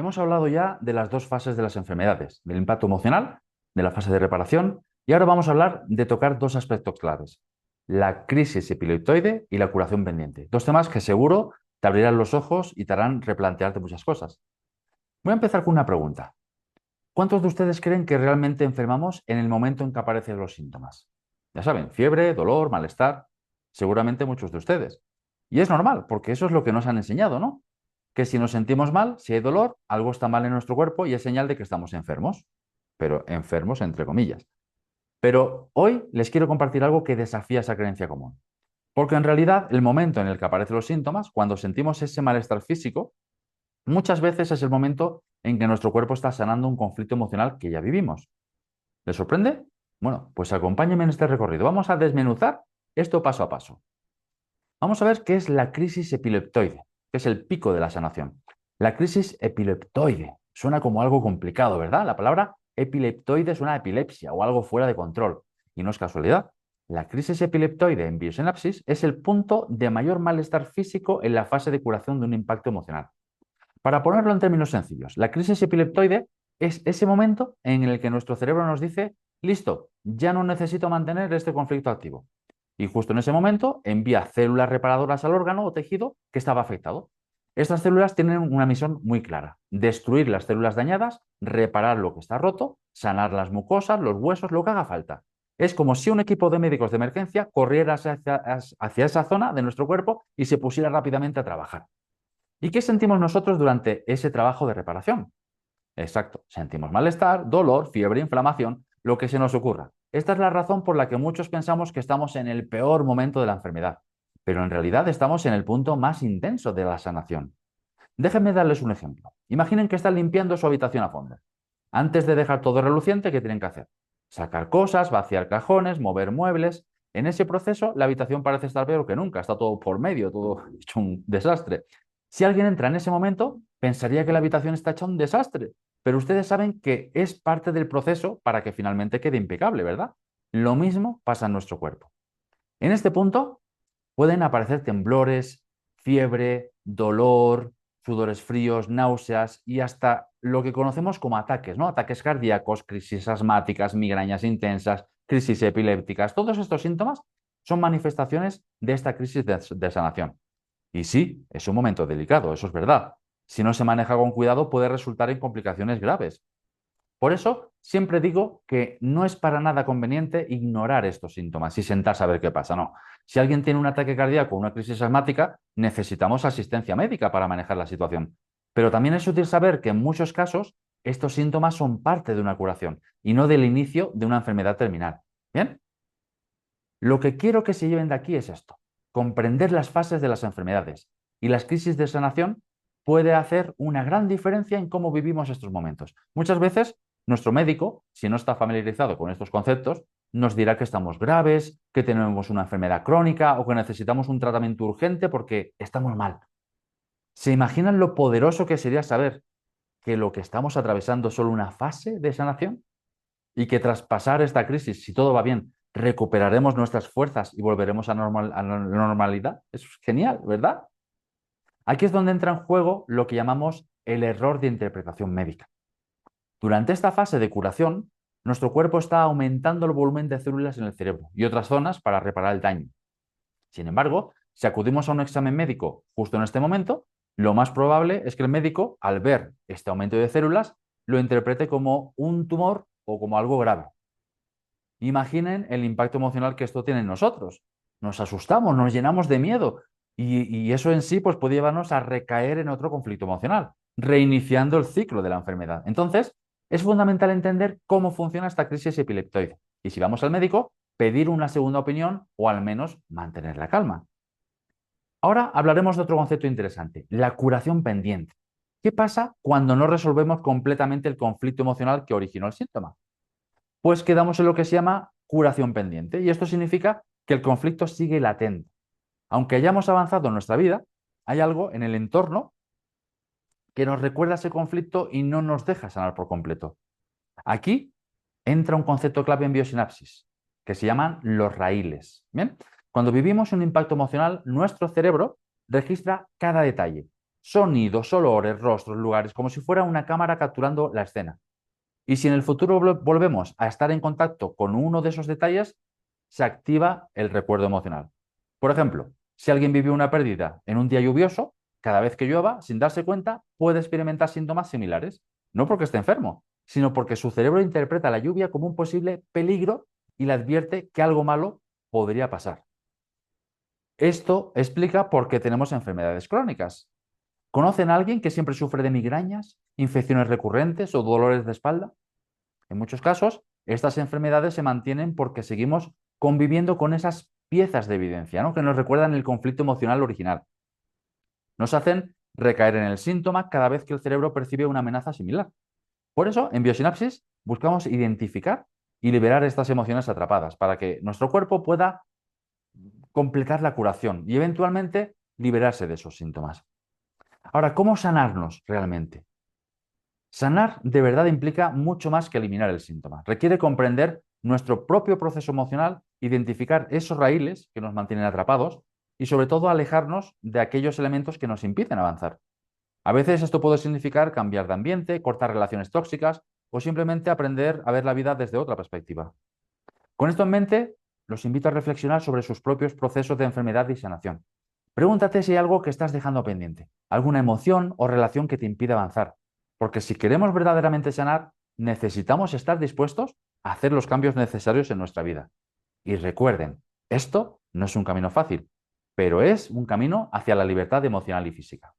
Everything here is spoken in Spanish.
Hemos hablado ya de las dos fases de las enfermedades, del impacto emocional, de la fase de reparación, y ahora vamos a hablar de tocar dos aspectos claves, la crisis epileptoide y la curación pendiente. Dos temas que seguro te abrirán los ojos y te harán replantearte muchas cosas. Voy a empezar con una pregunta. ¿Cuántos de ustedes creen que realmente enfermamos en el momento en que aparecen los síntomas? Ya saben, fiebre, dolor, malestar, seguramente muchos de ustedes. Y es normal, porque eso es lo que nos han enseñado, ¿no? Que si nos sentimos mal, si hay dolor, algo está mal en nuestro cuerpo y es señal de que estamos enfermos, pero enfermos entre comillas. Pero hoy les quiero compartir algo que desafía esa creencia común. Porque en realidad el momento en el que aparecen los síntomas, cuando sentimos ese malestar físico, muchas veces es el momento en que nuestro cuerpo está sanando un conflicto emocional que ya vivimos. ¿Les sorprende? Bueno, pues acompáñenme en este recorrido. Vamos a desmenuzar esto paso a paso. Vamos a ver qué es la crisis epileptoide, que es el pico de la sanación. La crisis epileptoide suena como algo complicado, ¿verdad? La palabra epileptoide suena a epilepsia o algo fuera de control. Y no es casualidad. La crisis epileptoide en biosinapsis es el punto de mayor malestar físico en la fase de curación de un impacto emocional. Para ponerlo en términos sencillos, la crisis epileptoide es ese momento en el que nuestro cerebro nos dice, listo, ya no necesito mantener este conflicto activo. Y justo en ese momento envía células reparadoras al órgano o tejido que estaba afectado. Estas células tienen una misión muy clara, destruir las células dañadas, reparar lo que está roto, sanar las mucosas, los huesos, lo que haga falta. Es como si un equipo de médicos de emergencia corriera hacia esa zona de nuestro cuerpo y se pusiera rápidamente a trabajar. ¿Y qué sentimos nosotros durante ese trabajo de reparación? Exacto, sentimos malestar, dolor, fiebre, inflamación, lo que se nos ocurra. Esta es la razón por la que muchos pensamos que estamos en el peor momento de la enfermedad, pero en realidad estamos en el punto más intenso de la sanación. Déjenme darles un ejemplo. Imaginen que están limpiando su habitación a fondo. Antes de dejar todo reluciente, ¿qué tienen que hacer? Sacar cosas, vaciar cajones, mover muebles. En ese proceso, la habitación parece estar peor que nunca, está todo por medio, todo hecho un desastre. Si alguien entra en ese momento, pensaría que la habitación está hecha un desastre, pero ustedes saben que es parte del proceso para que finalmente quede impecable, ¿verdad? Lo mismo pasa en nuestro cuerpo. En este punto pueden aparecer temblores, fiebre, dolor, sudores fríos, náuseas y hasta lo que conocemos como ataques, ¿no? Ataques cardíacos, crisis asmáticas, migrañas intensas, crisis epilépticas. Todos estos síntomas son manifestaciones de esta crisis de sanación. Y sí, es un momento delicado, eso es verdad. Si no se maneja con cuidado puede resultar en complicaciones graves. Por eso siempre digo que no es para nada conveniente ignorar estos síntomas y sentarse a ver qué pasa. No. Si alguien tiene un ataque cardíaco o una crisis asmática, necesitamos asistencia médica para manejar la situación. Pero también es útil saber que en muchos casos estos síntomas son parte de una curación y no del inicio de una enfermedad terminal. ¿Bien? Lo que quiero que se lleven de aquí es esto, comprender las fases de las enfermedades y las crisis de sanación puede hacer una gran diferencia en cómo vivimos estos momentos. Muchas veces nuestro médico, si no está familiarizado con estos conceptos, nos dirá que estamos graves, que tenemos una enfermedad crónica o que necesitamos un tratamiento urgente porque estamos mal. ¿Se imaginan lo poderoso que sería saber que lo que estamos atravesando es solo una fase de sanación? Y que tras pasar esta crisis, si todo va bien, recuperaremos nuestras fuerzas y volveremos a la normalidad. Eso es genial, ¿verdad? Aquí es donde entra en juego lo que llamamos el error de interpretación médica. Durante esta fase de curación, nuestro cuerpo está aumentando el volumen de células en el cerebro y otras zonas para reparar el daño. Sin embargo, si acudimos a un examen médico justo en este momento, lo más probable es que el médico, al ver este aumento de células, lo interprete como un tumor o como algo grave. Imaginen el impacto emocional que esto tiene en nosotros. Nos asustamos, nos llenamos de miedo y eso en sí pues, puede llevarnos a recaer en otro conflicto emocional, reiniciando el ciclo de la enfermedad. Entonces, es fundamental entender cómo funciona esta crisis epileptoide y si vamos al médico, pedir una segunda opinión o al menos mantener la calma. Ahora hablaremos de otro concepto interesante, la curación pendiente. ¿Qué pasa cuando no resolvemos completamente el conflicto emocional que originó el síntoma? Pues quedamos en lo que se llama curación pendiente. Y esto significa que el conflicto sigue latente. Aunque hayamos avanzado en nuestra vida, hay algo en el entorno que nos recuerda ese conflicto y no nos deja sanar por completo. Aquí entra un concepto clave en biosinapsis, que se llaman los raíles. ¿Bien? Cuando vivimos un impacto emocional, nuestro cerebro registra cada detalle. Sonidos, olores, rostros, lugares, como si fuera una cámara capturando la escena. Y si en el futuro volvemos a estar en contacto con uno de esos detalles, se activa el recuerdo emocional. Por ejemplo, si alguien vivió una pérdida en un día lluvioso, cada vez que llueva, sin darse cuenta, puede experimentar síntomas similares. No porque esté enfermo, sino porque su cerebro interpreta la lluvia como un posible peligro y le advierte que algo malo podría pasar. Esto explica por qué tenemos enfermedades crónicas. ¿Conocen a alguien que siempre sufre de migrañas, infecciones recurrentes o dolores de espalda? En muchos casos, estas enfermedades se mantienen porque seguimos conviviendo con esas piezas de evidencia, ¿no? Que nos recuerdan el conflicto emocional original. Nos hacen recaer en el síntoma cada vez que el cerebro percibe una amenaza similar. Por eso, en biosinapsis buscamos identificar y liberar estas emociones atrapadas para que nuestro cuerpo pueda completar la curación y eventualmente liberarse de esos síntomas. Ahora, ¿cómo sanarnos realmente? Sanar de verdad implica mucho más que eliminar el síntoma. Requiere comprender nuestro propio proceso emocional, identificar esos raíles que nos mantienen atrapados y sobre todo alejarnos de aquellos elementos que nos impiden avanzar. A veces esto puede significar cambiar de ambiente, cortar relaciones tóxicas o simplemente aprender a ver la vida desde otra perspectiva. Con esto en mente, los invito a reflexionar sobre sus propios procesos de enfermedad y sanación. Pregúntate si hay algo que estás dejando pendiente, alguna emoción o relación que te impide avanzar. Porque si queremos verdaderamente sanar, necesitamos estar dispuestos a hacer los cambios necesarios en nuestra vida. Y recuerden, esto no es un camino fácil, pero es un camino hacia la libertad emocional y física.